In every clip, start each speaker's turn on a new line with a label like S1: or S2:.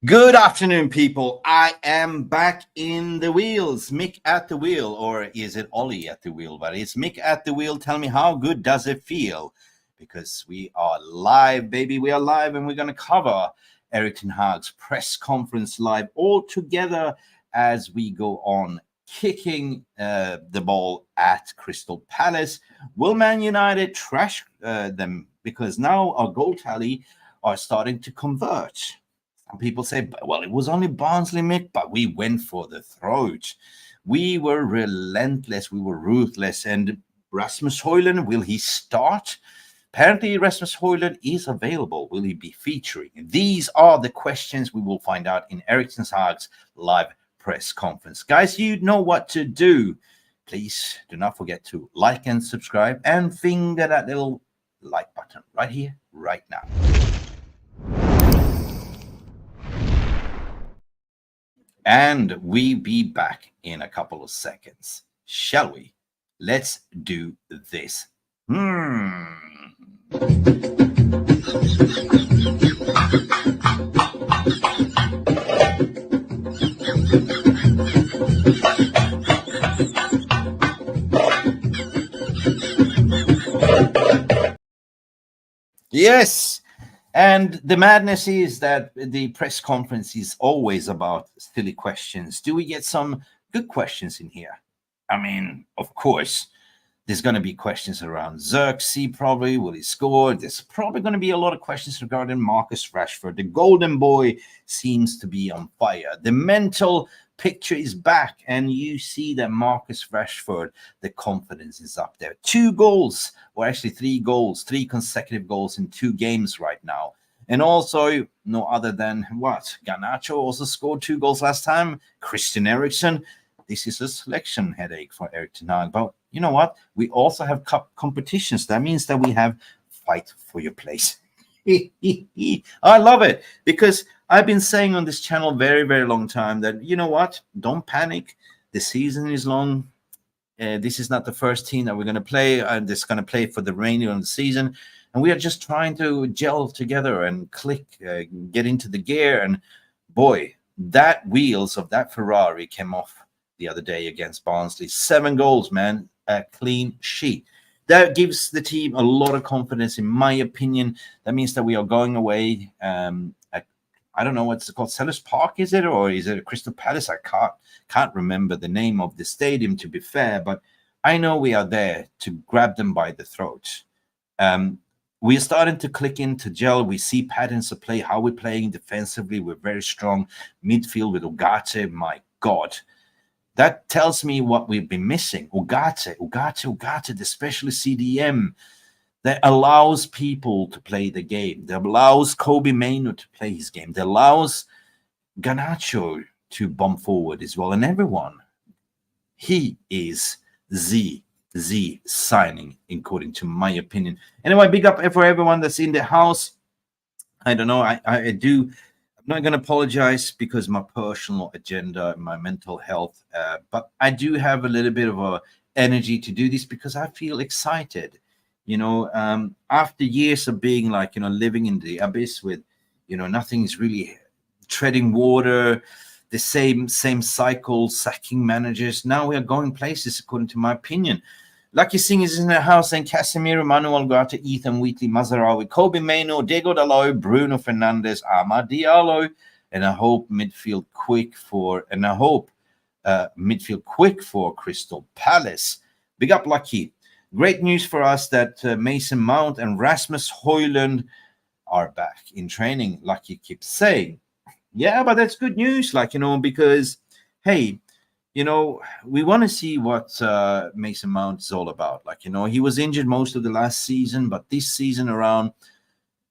S1: Good afternoon, people. I am back in the wheels. Mick at the wheel, or is it Ollie at the wheel? But it's Mick at the wheel. Tell me, how good does it feel? Because we are live, baby. We are live, and we're going to cover Erik ten Hag's press conference live all together as we go on kicking the ball at Crystal Palace. Will Man United trash them? Because now our goal tally are starting to converge. Some people say, well, it was only Barnsley, Mick, but we went for the throat. We were relentless. We were ruthless. And Rasmus Hojlud, will he start? Apparently, Rasmus Hojlud is available. Will he be featuring? These are the questions we will find out in Erik ten Hag's live press conference. Guys, you know what to do. Please do not forget to like and subscribe and finger that little like button right here, right now. And we be back in a couple of seconds. Shall we? Let's do this. Yes. And the madness is that the press conference is always about silly questions. Do we get some good questions in here? I mean, of course, there's going to be questions around Xerxes, probably. Will he score? There's probably going to be a lot of questions regarding Marcus Rashford. The golden boy seems to be on fire. The mental picture is back, and you see that Marcus Rashford, the confidence is up there. 2 goals, or actually 3 goals, 3 consecutive goals in 2 games right now. And also, no other than what? Garnacho also scored 2 goals last time. Christian Eriksen. This is a selection headache for Erik ten Hag. But you know what? We also have cup competitions. That means that we have fight for your place. I love it, because I've been saying on this channel very, very long time that, you know what? Don't panic. The season is long. This is not the first team that we're going to play. I'm just going to play for the remainder of the season. And we are just trying to gel together and click, get into the gear. And boy, that wheels of that Ferrari came off the other day against Barnsley. 7 goals, man. A clean sheet. That gives the team a lot of confidence, in my opinion. That means that we are going away at, I don't know what's it called, Sellers Park, is it? Or is it Crystal Palace? I can't remember the name of the stadium, to be fair. But I know we are there to grab them by the throat. We are starting to click into gel. We see patterns of play, how we're playing defensively. We're very strong. Midfield with Ugarte, my God. That tells me what we've been missing. Ugarte, the specialist CDM that allows people to play the game. That allows Kobe Mainoo to play his game. That allows Garnacho to bomb forward as well. And everyone, he is the signing, according to my opinion. Anyway, big up for everyone that's in the house. I don't know. I'm not going to apologize because my personal agenda, my mental health, but I do have a little bit of a energy to do this because I feel excited. You know, after years of being like, living in the abyss with, nothing's really treading water, the same cycle, sacking managers. Now we are going places, according to my opinion. Lucky Singh is in the house, and Casemiro, Manuel Ugarte, Ethan Wheatley, Mazarawi, Kobe Mainoo, Diego Dalot, Bruno Fernandes, Amad Diallo, and I hope midfield quick for Crystal Palace. Big up, Lucky. Great news for us that Mason Mount and Rasmus Hojlund are back in training. Lucky keeps saying, yeah, but that's good news, because hey, we want to see what Mason Mount is all about. He was injured most of the last season, but this season around,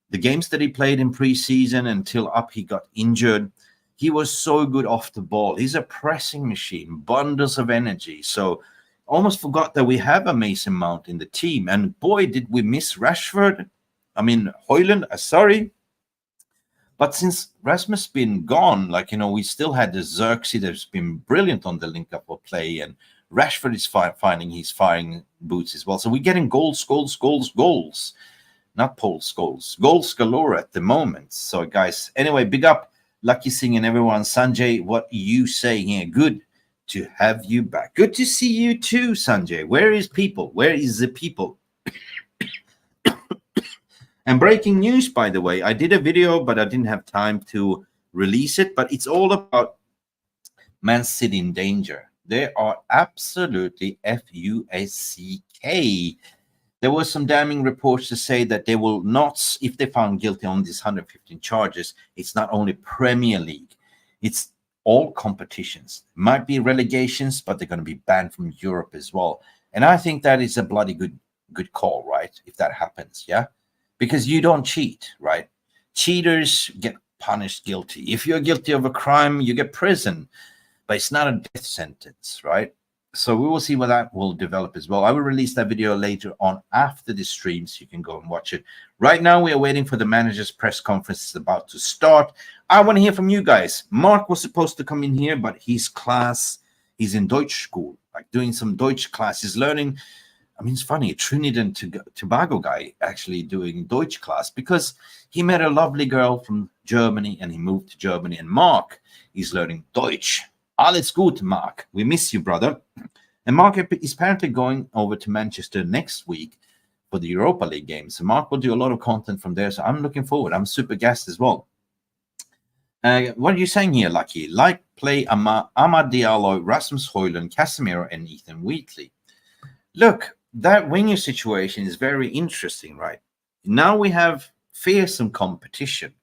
S1: the games that he played in preseason until he got injured, he was so good off the ball. He's a pressing machine, bundles of energy. So almost forgot that we have a Mason Mount in the team. And boy, did we miss Rashford. I mean, Hojlund, sorry. But since Rasmus been gone, we still had the Xerxes that's been brilliant on the link-up of play, and Rashford is finding his firing boots as well. So we're getting goals. Not Paul's goals galore at the moment. So, guys, anyway, big up Lucky Singh and everyone. Sanjay, what are you saying here? Good to have you back. Good to see you too, Sanjay. Where is people? Where is the people? And breaking news, by the way, I did a video, but I didn't have time to release it. But it's all about Man City in danger. They are absolutely FUSCK. There were some damning reports to say that they will not, if they found guilty on these 115 charges, it's not only Premier League, it's all competitions. Might be relegations, but they're going to be banned from Europe as well. And I think that is a bloody good call, right? If that happens, yeah? Because you don't cheat, right? Cheaters get punished guilty. If you're guilty of a crime, you get prison, but it's not a death sentence, right? So we will see what that will develop as well. I will release that video later on after the stream, so you can go and watch it. Right now, we are waiting for the manager's press conference. It's about to start. I want to hear from you guys. Mark was supposed to come in here, but his class, he's in Deutsch school, like doing some Deutsch classes, learning. I mean, it's funny, a Trinidad and Tobago guy actually doing Deutsch class because he met a lovely girl from Germany and he moved to Germany. And Mark is learning Deutsch. Alles gut, Mark. We miss you, brother. And Mark is apparently going over to Manchester next week for the Europa League game. So Mark will do a lot of content from there. So I'm looking forward. I'm super gassed as well. What are you saying here, Lucky? Like play Amad Diallo, Rasmus Hojlund, Casemiro, and Ethan Wheatley. Look, that winger situation is very interesting, right? Now we have fearsome competition,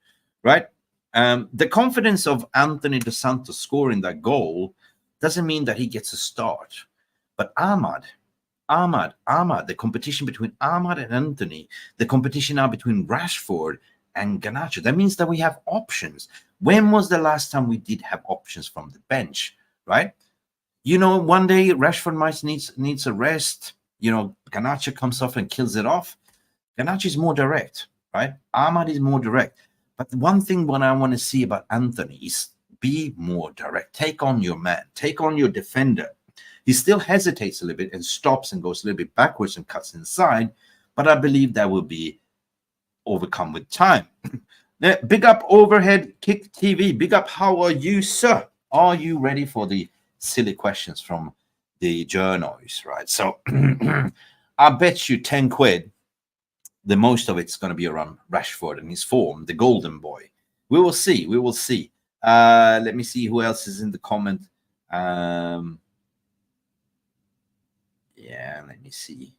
S1: right? The confidence of Anthony Dos Santos scoring that goal doesn't mean that he gets a start. But Ahmad, the competition between Ahmad and Anthony, the competition now between Rashford and Garnacho, that means that we have options. When was the last time we did have options from the bench, right? You know, one day Rashford might needs a rest. You know, Garnacho comes off and kills it off. Garnacho is more direct, right? Ahmad is more direct. But one thing what I want to see about Anthony is be more direct. Take on your man. Take on your defender. He still hesitates a little bit and stops and goes a little bit backwards and cuts inside. But I believe that will be overcome with time. Big up Overhead Kick TV. Big up, how are you, sir? Are you ready for the silly questions from the journals, right? So I bet you 10 quid. The most of it's going to be around Rashford and his form, the golden boy. We will see. We will see. Let me see who else is in the comment. Yeah, let me see.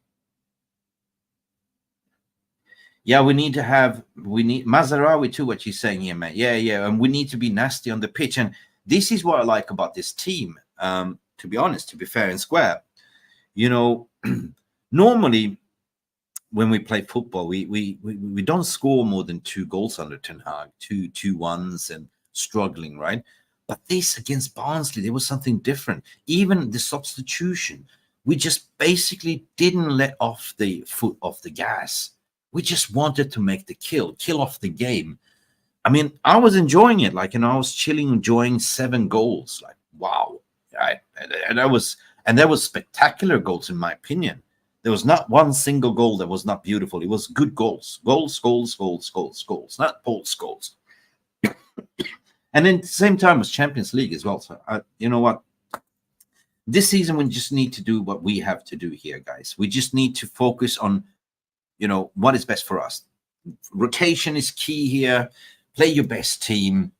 S1: Yeah, we need Mazarawi too, what you're saying here, man. Yeah. And we need to be nasty on the pitch. And this is what I like about this team. To be honest, to be fair and square, you know, normally when we play football, we don't score more than 2 goals under Ten Hag, 2-1s and struggling, right? But this against Barnsley, there was something different. Even the substitution, we just basically didn't let off the foot off the gas. We just wanted to make the kill off the game. I mean, I was enjoying it, like, and I was chilling, enjoying 7 goals. Like, wow, right? And that was spectacular goals in my opinion. There was not one single goal that was not beautiful. It was good goals, not false goals. And then at the same time, it was Champions League as well. So you know what? This season, we just need to do what we have to do here, guys. We just need to focus on, you know, what is best for us. Rotation is key here. Play your best team.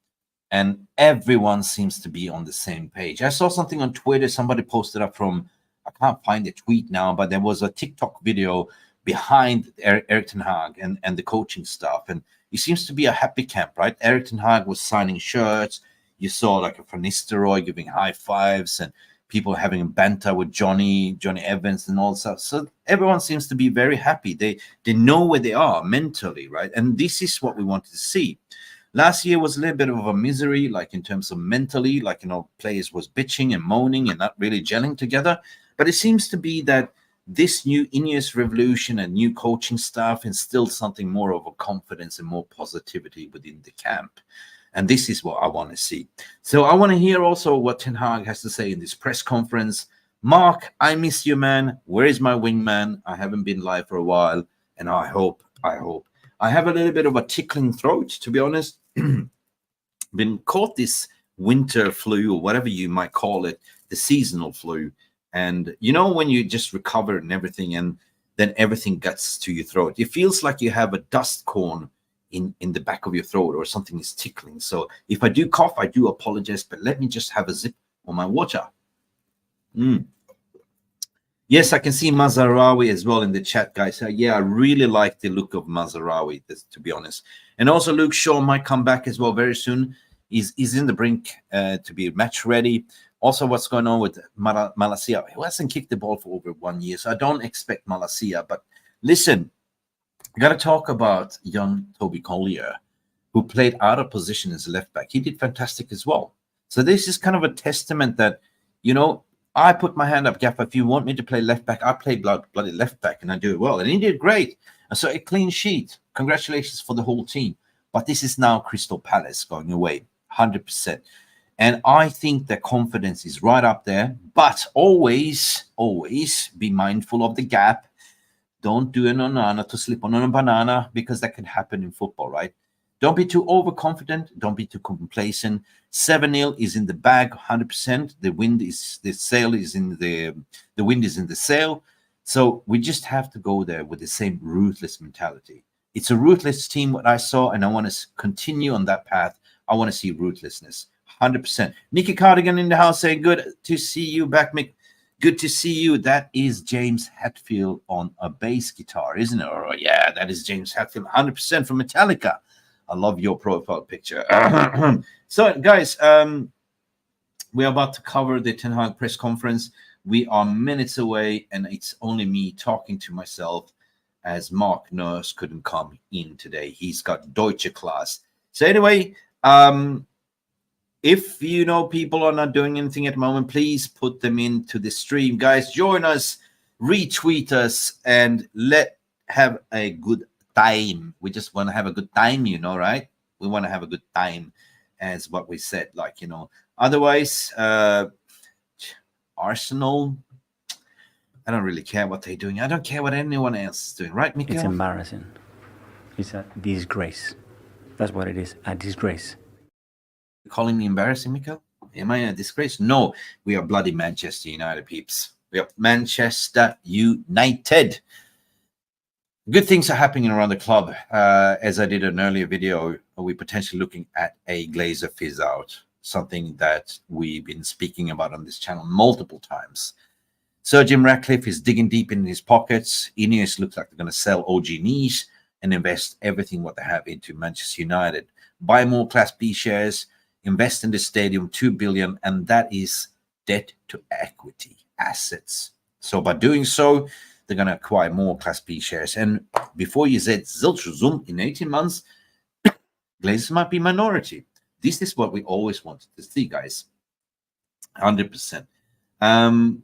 S1: And everyone seems to be on the same page. I saw something on Twitter. Somebody posted up from, I can't find the tweet now, but there was a TikTok video behind Erik Ten Hag and the coaching staff. And it seems to be a happy camp, right? Erik Ten Hag was signing shirts. You saw like a Van Nistelrooy giving high fives and people having a banter with Johnny Evans and all stuff. So everyone seems to be very happy. They know where they are mentally, right? And this is what we wanted to see. Last year was a little bit of a misery, like in terms of mentally, like, you know, players was bitching and moaning and not really gelling together. But it seems to be that this new Ineos revolution and new coaching staff instilled something more of a confidence and more positivity within the camp. And this is what I want to see. So I want to hear also what Ten Hag has to say in this press conference. Mark, I miss you, man. Where is my wingman? I haven't been live for a while. And I hope. I have a little bit of a tickling throat, to be honest. been caught this winter flu, or whatever you might call it, the seasonal flu. And you know, when you just recover and everything, and then everything gets to your throat, it feels like you have a dust corn in the back of your throat, or something is tickling. So if I do cough, I do apologize, but let me just have a sip on my water. Yes, I can see Mazarawi as well in the chat, guys. Yeah, I really like the look of Mazarawi, to be honest. And also Luke Shaw might come back as well very soon. He's in the brink to be match ready. Also, what's going on with Malacia? He hasn't kicked the ball for over 1 year, so I don't expect Malacia. But listen, I got to talk about young Toby Collier, who played out of position as a left back. He did fantastic as well. So this is kind of a testament that, you know, I put my hand up, Gaffer. If you want me to play left back, I play bloody left back, and I do it well. And he did great. And so a clean sheet. Congratulations for the whole team. But this is now Crystal Palace going away, 100%. And I think the confidence is right up there. But always, always be mindful of the gap. Don't do an onana to slip on a banana, because that can happen in football, right? Don't be too overconfident. Don't be too complacent. 7-0 is in the bag, 100%. The wind is the wind is in the sail. So we just have to go there with the same ruthless mentality. It's a ruthless team, what I saw, and I want to continue on that path. I want to see ruthlessness, 100%. Nicky Cardigan in the house saying, good to see you back, Mick. Good to see you. That is James Hetfield on a bass guitar, isn't it? Oh, yeah, that is James Hetfield, 100% from Metallica. I love your profile picture. So, guys, we're about to cover the Ten Hag press conference. We are minutes away, and it's only me talking to myself, as Mark Nurse couldn't come in today. He's got Deutsche class. So anyway, if you know people are not doing anything at the moment, please put them into the stream. Guys, join us, retweet us, and have a good time. We just want to have a good time, you know, right? We want to have a good time, as what we said, like, you know. Otherwise, Arsenal, I don't really care what they're doing. I don't care what anyone else is doing, right, Mikael?
S2: It's embarrassing. It's a disgrace. That's what it is, a disgrace.
S1: Calling me embarrassing, Mikael? Am I a disgrace? No, we are bloody Manchester United, peeps. We are Manchester United. Good things are happening around the club. As I did an earlier video, we're potentially looking at a Glazer fizz out, something that we've been speaking about on this channel multiple times. Sir Jim Ratcliffe is digging deep in his pockets. Ineos looks like they're going to sell OG Nice and invest everything what they have into Manchester United. Buy more Class B shares, invest in the stadium, 2 billion, and that is debt to equity assets. So by doing so, they're going to acquire more Class B shares. And before you said Zilchuzum in 18 months, Glazers might be minority. This is what we always wanted to see, guys. 100%.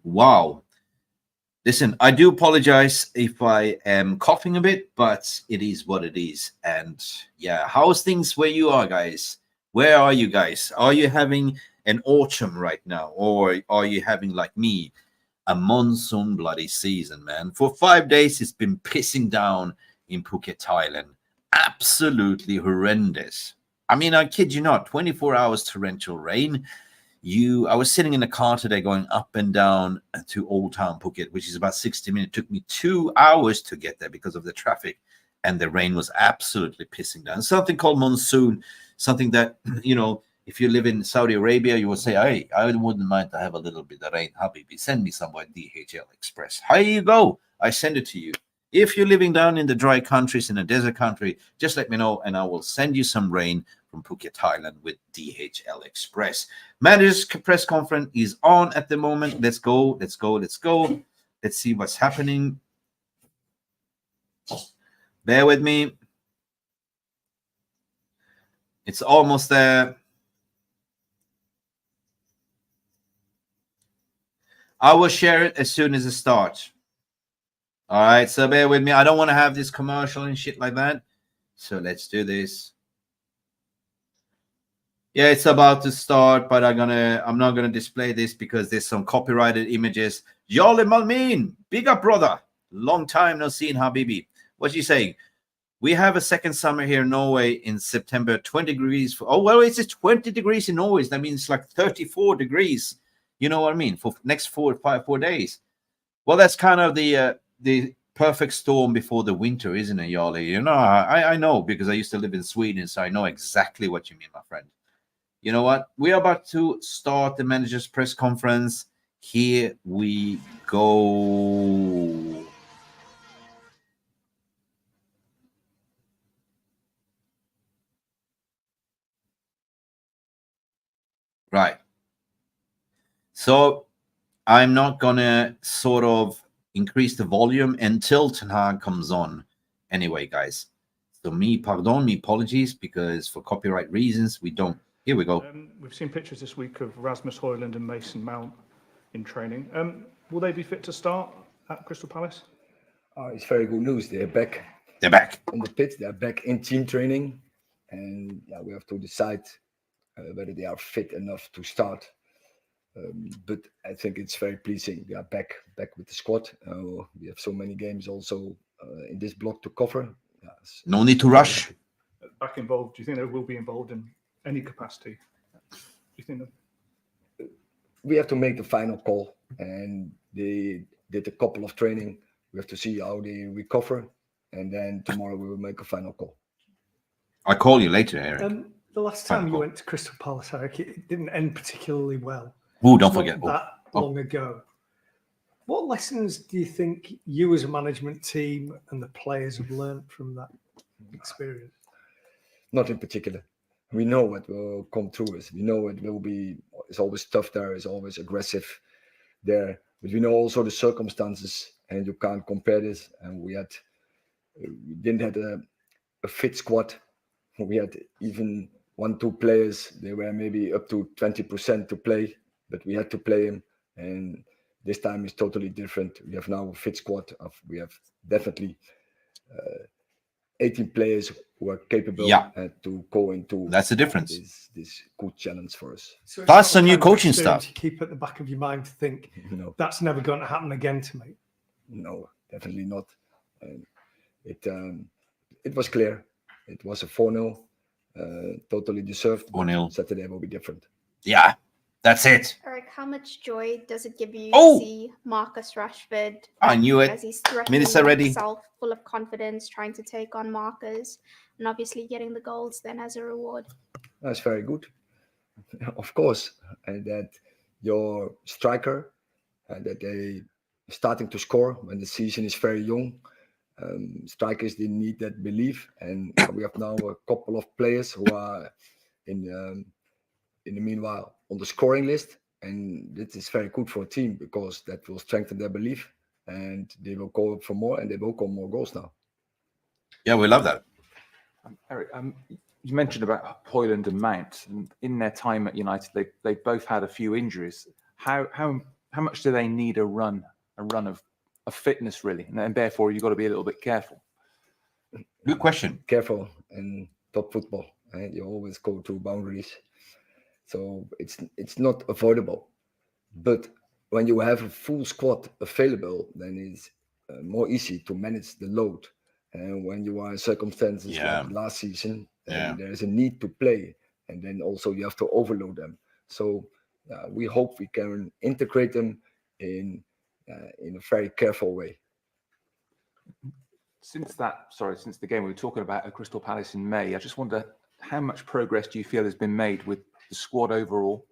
S1: Wow. Listen, I do apologize if I am coughing a bit, but it is what it is. And yeah, how's things where you are, guys? Where are you guys? Are you having an autumn right now? Or are you having, like me, a monsoon bloody season, man? For 5 days, it's been pissing down in Phuket, Thailand. Absolutely horrendous. I mean, I kid you not, 24 hours torrential rain. I was sitting in the car today going up and down to Old Town Phuket, which is about 60 minutes. It took me 2 hours to get there because of the traffic, and the rain was absolutely pissing down. Something called monsoon, something that, you know, if you live in Saudi Arabia, you will say, hey, I wouldn't mind to have a little bit of rain. Habibi, send me somewhere DHL Express. Here you go. I send it to you. If you're living down in the dry countries, in a desert country, just let me know, and I will send you some rain from Phuket, Thailand with DHL Express. Manager's press conference is on at the moment. Let's go, let's go, let's go. Let's see what's happening. Bear with me. It's almost there. I will share it as soon as it starts. All right, so bear with me. I don't want to have this commercial and shit like that. So let's do this. Yeah, it's about to start, but I'm not gonna display this because there's some copyrighted images. Jolly Malmin, big up, brother. Long time no seen, Habibi. What's he saying? We have a second summer here in Norway in September, 20 degrees. Oh, well, it's just 20 degrees in Norway. That means like 34 degrees. You know what I mean? For next 4 days. Well, that's kind of the perfect storm before the winter, isn't it, Jarli? You know, I know because I used to live in Sweden, so I know exactly what you mean, my friend. You know what? We are about to start the manager's press conference. Here we go. Right. So I'm not going to sort of increase the volume until Ten Hag comes on. Anyway, guys. So me apologies, because for copyright reasons, we don't. Here we go.
S3: We've seen pictures this week of Rasmus Hojlund and Mason Mount in training. Will they be fit to start at Crystal Palace?
S4: It's very good news. They're back.
S1: They're back
S4: on the pitch. They're back in team training, and we have to decide whether they are fit enough to start. But I think it's very pleasing. They are back with the squad. We have so many games also in this block to cover.
S1: No need to rush.
S3: Back involved. Do you think they will be involved in any capacity? Do you think that?
S4: We have to make the final call, and they did a couple of training. We have to see how they recover, and then tomorrow we will make a final call.
S1: I'll call you later, Eric.
S5: The last time you went to Crystal Palace, Eric, it didn't end particularly well.
S1: Oh, don't forget.
S5: That long ago. What lessons do you think you as a management team and the players have learned from that experience?
S4: Not in particular. We know what will come through us. We know it will be, it's always tough there, it's always aggressive there. But we know also the circumstances, and you can't compare this. And we didn't have a fit squad. We had even 1-2 players. They were maybe up to 20% to play, but we had to play them. And this time is totally different. We have now a fit squad. We have definitely 18 players who are capable to go into.
S1: That's the difference.
S4: This good challenge for us.
S5: So
S1: plus some new coaching staff.
S5: You keep at the back of your mind to think,
S4: no,
S5: that's never going to happen again to me.
S4: No, definitely not. It was clear. It was a 4-0, totally deserved.
S1: 4-0.
S4: Saturday will be different.
S1: Yeah, that's it.
S6: Eric, how much joy does it give you to see Marcus Rashford?
S1: I knew it.
S6: As he's threatening himself, full of confidence, trying to take on Marcus, and obviously getting the goals then as a reward.
S4: That's very good, of course, and that your striker, that they starting to score when the season is very young. Strikers, they need that belief, and we have now a couple of players who are in the meanwhile on the scoring list, and this is very good for a team because that will strengthen their belief, and they will go up for more, and they will come more goals now.
S1: Yeah, we love that.
S7: Eric, you mentioned about Hojlund and Mount, and in their time at United, they both had a few injuries. How much do they need a run of fitness, really, and therefore you've got to be a little bit careful?
S1: Good question.
S4: Careful in top football, right? You always go to boundaries, so it's not avoidable. But when you have a full squad available, then it's more easy to manage the load. And when you are in circumstances like last season, there is a need to play, and then also you have to overload them. So we hope we can integrate them in a very careful way.
S7: Since the game we were talking about at Crystal Palace in May, I just wonder how much progress do you feel has been made with the squad overall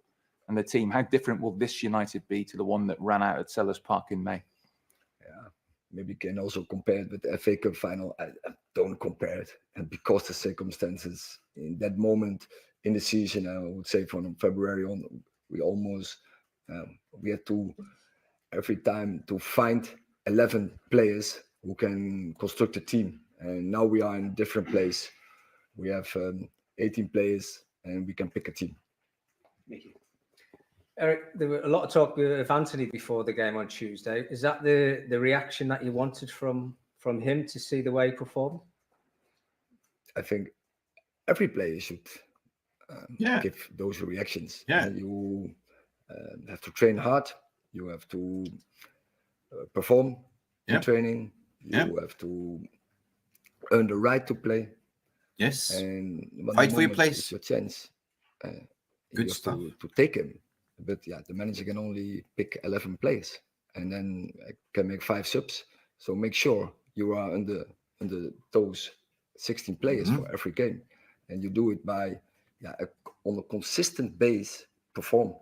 S7: and the team? How different will this United be to the one that ran out at Selhurst Park in May?
S4: Yeah, maybe you can also compare it with the FA Cup final. I don't compare it, and because the circumstances in that moment in the season, I would say from February on, we almost we had to every time to find 11 players who can construct a team, and now we are in a different place. We have 18 players, and we can pick a team.
S8: Thank you. Eric, there were a lot of talk of Anthony before the game on Tuesday. Is that the reaction that you wanted from him to see the way he performed?
S4: I think every player should give those reactions.
S1: Yeah.
S4: You have to train hard. You have to perform in training. You have to earn the right to play,
S1: Yes.
S4: and when
S1: Fight
S4: the
S1: for your
S4: moment
S1: place.
S4: is your chance,
S1: Good
S4: you have
S1: stuff.
S4: to take him. But yeah, the manager can only pick 11 players, and then can make 5 subs. So make sure you are under those 16 players
S1: Mhm.
S4: for every game, and you do it by on a consistent base perform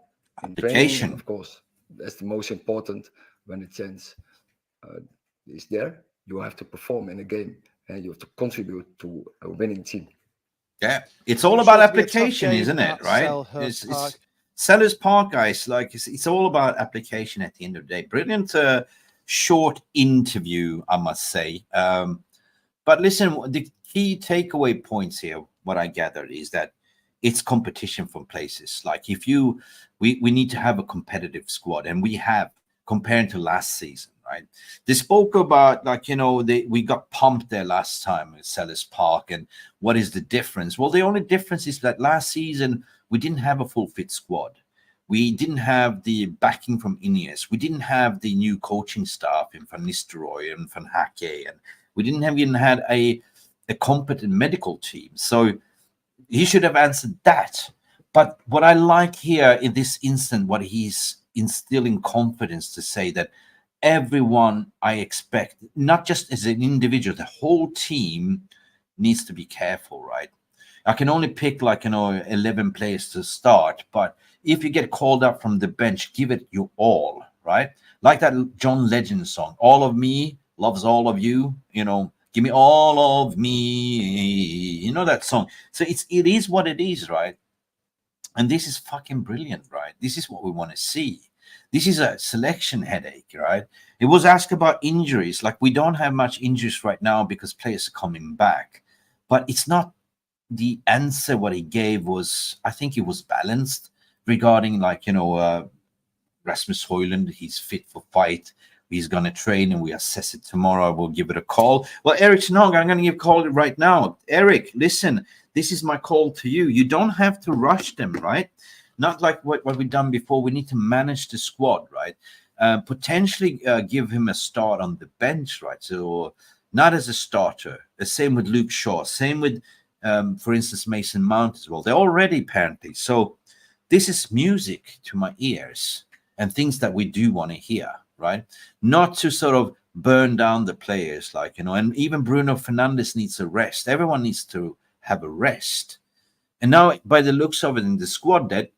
S4: in training.
S1: Application.
S4: And of course, that's the most important. When the chance is there, you have to perform in a game, and you have to contribute to a winning team.
S1: Yeah, it's all
S9: I'm
S1: about
S9: sure it'll be a tough
S1: application,
S9: game
S1: isn't it?
S9: at
S1: Right?
S9: Selhurst Park.
S1: It's Sellers Park, guys. Like it's all about application at the end of the day. Brilliant, short interview, I must say. But listen, the key takeaway points here, what I gathered is that it's competition from places. Like if we need to have a competitive squad, and we have compared to last season, right? They spoke about like, we got pumped there last time at Sellers Park, and what is the difference? Well, the only difference is that last season we didn't have a full fit squad. We didn't have the backing from Ineos. We didn't have the new coaching staff in Van Nistelrooy and Van HAG, and we didn't have even had a competent medical team. So he should have answered that. But what I like here in this instant, what he's instilling confidence to say that everyone I expect, not just as an individual, the whole team needs to be careful, right? I can only pick 11 players to start, but if you get called up from the bench, give it your all, right? Like that John Legend song, All of Me loves all of you, give me all of me, that song. So it is what it is, right? And this is fucking brilliant, right? This is what we want to see. This is a selection headache, right? It was asked about injuries. Like we don't have much injuries right now because players are coming back, but it's not the answer. What he gave was, I think it was balanced regarding Rasmus Hojlund. He's fit for fight. He's going to train and we assess it tomorrow. We'll give it a call. Well, Eric Snog, I'm going to give a call right now. Eric, listen, this is my call to you. You don't have to rush them, right? Not like what we've done before. We need to manage the squad, right? Potentially give him a start on the bench, right? So not as a starter. The same with Luke Shaw. Same with, for instance, Mason Mount as well. They're already apparently. So this is music to my ears and things that we do want to hear, right? Not to sort of burn down the players, and even Bruno Fernandes needs a rest. Everyone needs to have a rest. And now, by the looks of it in the squad, that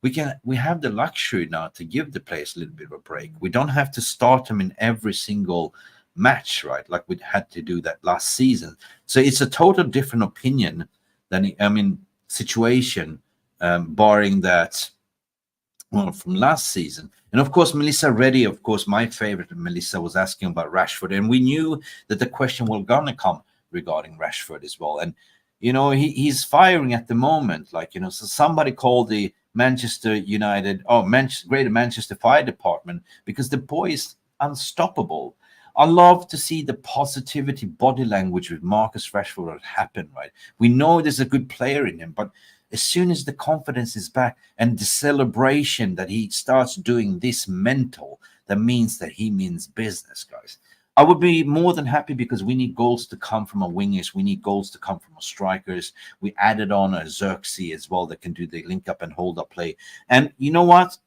S1: we have the luxury now to give the players a little bit of a break. We don't have to start them in every single match, right? Like we had to do that last season. So it's a total different opinion than, situation, barring that, from last season. And of course, Melissa Reddy, of course, my favorite, Melissa, was asking about Rashford. And we knew that the question was going to come regarding Rashford as well. And, he's firing at the moment. So somebody called the Manchester United, Greater Manchester Fire Department, because the boy is unstoppable. I love to see the positivity body language with Marcus Rashford happen, right? We know there's a good player in him, but as soon as the confidence is back and the celebration that he starts doing this mental, that means that he means business, guys. I would be more than happy because we need goals to come from our wingers. We need goals to come from our strikers. We added on a Xerxes as well that can do the link up and hold up play. And you know what?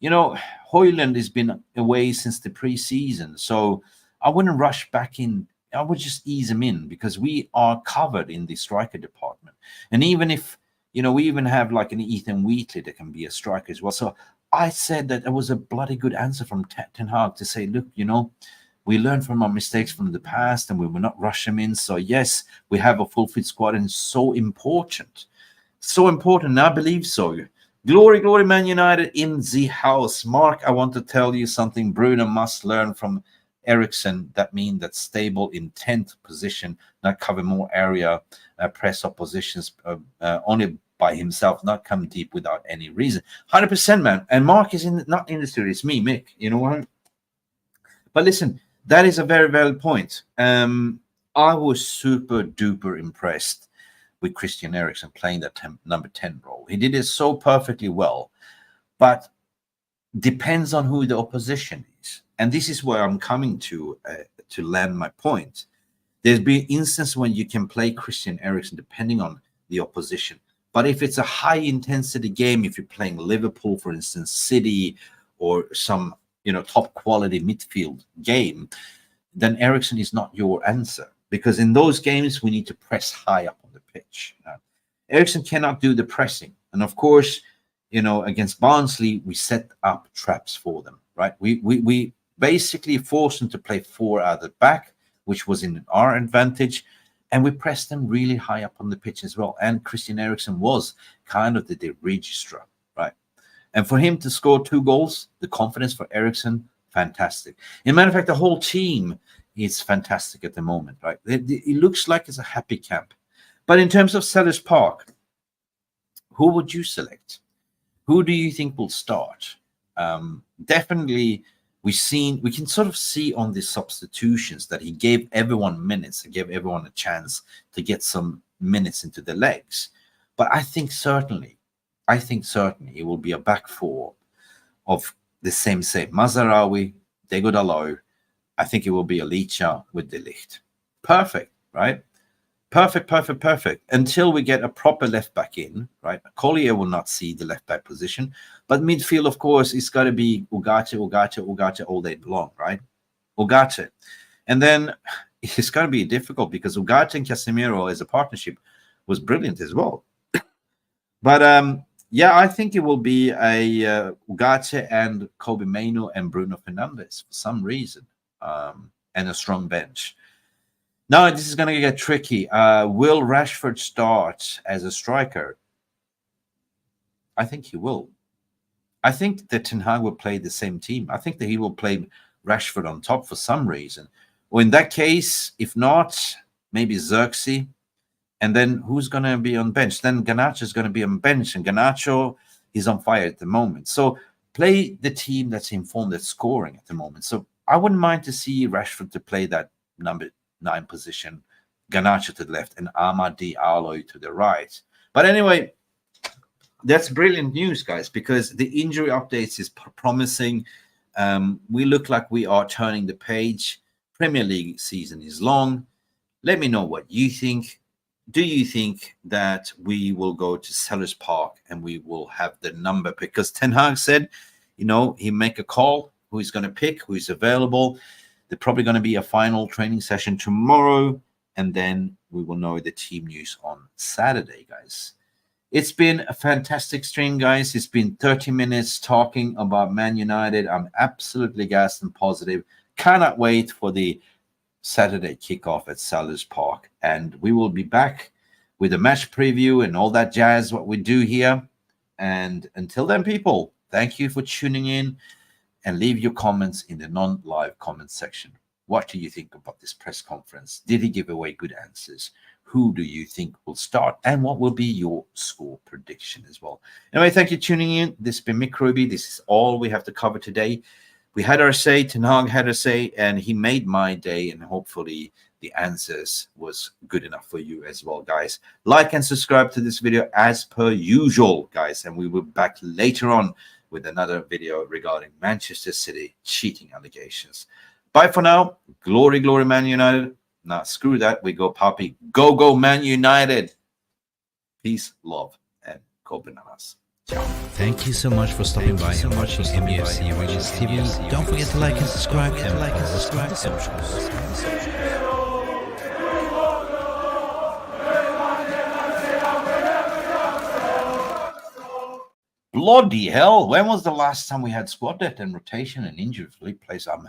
S1: Hojlund has been away since the preseason. So I wouldn't rush back in. I would just ease him in because we are covered in the striker department. And even if, we even have like an Ethan Wheatley that can be a striker as well. So I said that it was a bloody good answer from Ten Hag to say, look, we learned from our mistakes from the past and we will not rush them in. So yes, we have a full fit squad and it's so important. So important. I believe so. Glory, glory, Man United in the house. Mark, I want to tell you something. Bruno must learn from Ericsson. That means that stable in 10th position, not cover more area, press oppositions only by himself, not come deep without any reason. 100%, man. And Mark is not in the studio. It's me, Mick. You know what? But listen, that is a very valid point. I was super duper impressed with Christian Eriksen playing that number 10 role. He did it so perfectly well, but depends on who the opposition is. And this is where I'm coming to land my point. There's been instances when you can play Christian Eriksen depending on the opposition. But if it's a high intensity game, if you're playing Liverpool, for instance, City, or some top quality midfield game, then Eriksen is not your answer, because in those games we need to press high up on the pitch. Eriksen cannot do the pressing, and of course, against Barnsley we set up traps for them. Right? We basically forced them to play 4 out the back, which was in our advantage. And we pressed them really high up on the pitch as well. And Christian Eriksen was kind of the registrar, right? And for him to score 2 goals, the confidence for Eriksen, fantastic. In matter of fact, the whole team is fantastic at the moment, right? It looks like it's a happy camp. But in terms of Selhurst Park, who would you select? Who do you think will start? Definitely, we can sort of see on the substitutions that he gave everyone minutes, he gave everyone a chance to get some minutes into the legs. But I think certainly it will be a back 4 of the same. Mazarawi, Dego Dalot. I think it will be Alicia with De Ligt. Perfect, right? Perfect. Until we get a proper left back in, right? Collier will not see the left back position, but midfield, of course, it's got to be Ugarte all day long, right? Ugarte. And then it's going to be difficult because Ugarte and Casemiro as a partnership was brilliant as well. But yeah, I think it will be a Ugarte and Kobe Mainoo and Bruno Fernandes for some reason, and a strong bench. Now, this is going to get tricky. Will Rashford start as a striker? I think he will. I think that Ten Hag will play the same team. I think that he will play Rashford on top for some reason. Or in that case, if not, maybe Xerxes. And then who's going to be on bench? Then Garnacho is going to be on bench, and Garnacho is on fire at the moment. So play the team that's informed, that's scoring at the moment. So I wouldn't mind to see Rashford to play that number 9 position, Garnacho to the left, and Amad Diallo to the right. But anyway, that's brilliant news, guys, because the injury updates is promising. We look like we are turning the page. Premier League season is long. Let me know what you think. Do you think that we will go to Selhurst Park and we will have the number? Because Ten Hag said, he make a call, who he's going to pick, who is available. There's probably going to be a final training session tomorrow, and then we will know the team news on Saturday, guys. It's been a fantastic stream, guys. It's been 30 minutes talking about Man United. I'm absolutely gassed and positive. Cannot wait for the Saturday kickoff at Selhurst Park. And we will be back with a match preview and all that jazz, what we do here. And until then, people, thank you for tuning in. And leave your comments in the non-live comment section. What do you think about this press conference? Did he give away good answers? Who do you think will start? And what will be your score prediction as well? Anyway, thank you for tuning in. This has been Mick Ruby. This is all we have to cover today. We had our say, Ten Hag had a say, and he made my day. And hopefully the answers was good enough for you as well, guys. Like and subscribe to this video as per usual, guys. And we will be back later on with another video regarding Manchester City cheating allegations. Bye for now. Glory, glory, Man United. Nah, screw that. We go Poppy. Go, go, Man United. Peace, love, and go bananas. Ciao.
S9: Thank you so much for stopping by and watching MufcTeam Realist TV. Don't forget to like and subscribe and follow us on the socials.
S1: Bloody hell, when was the last time we had squad depth and rotation and injury place? I'm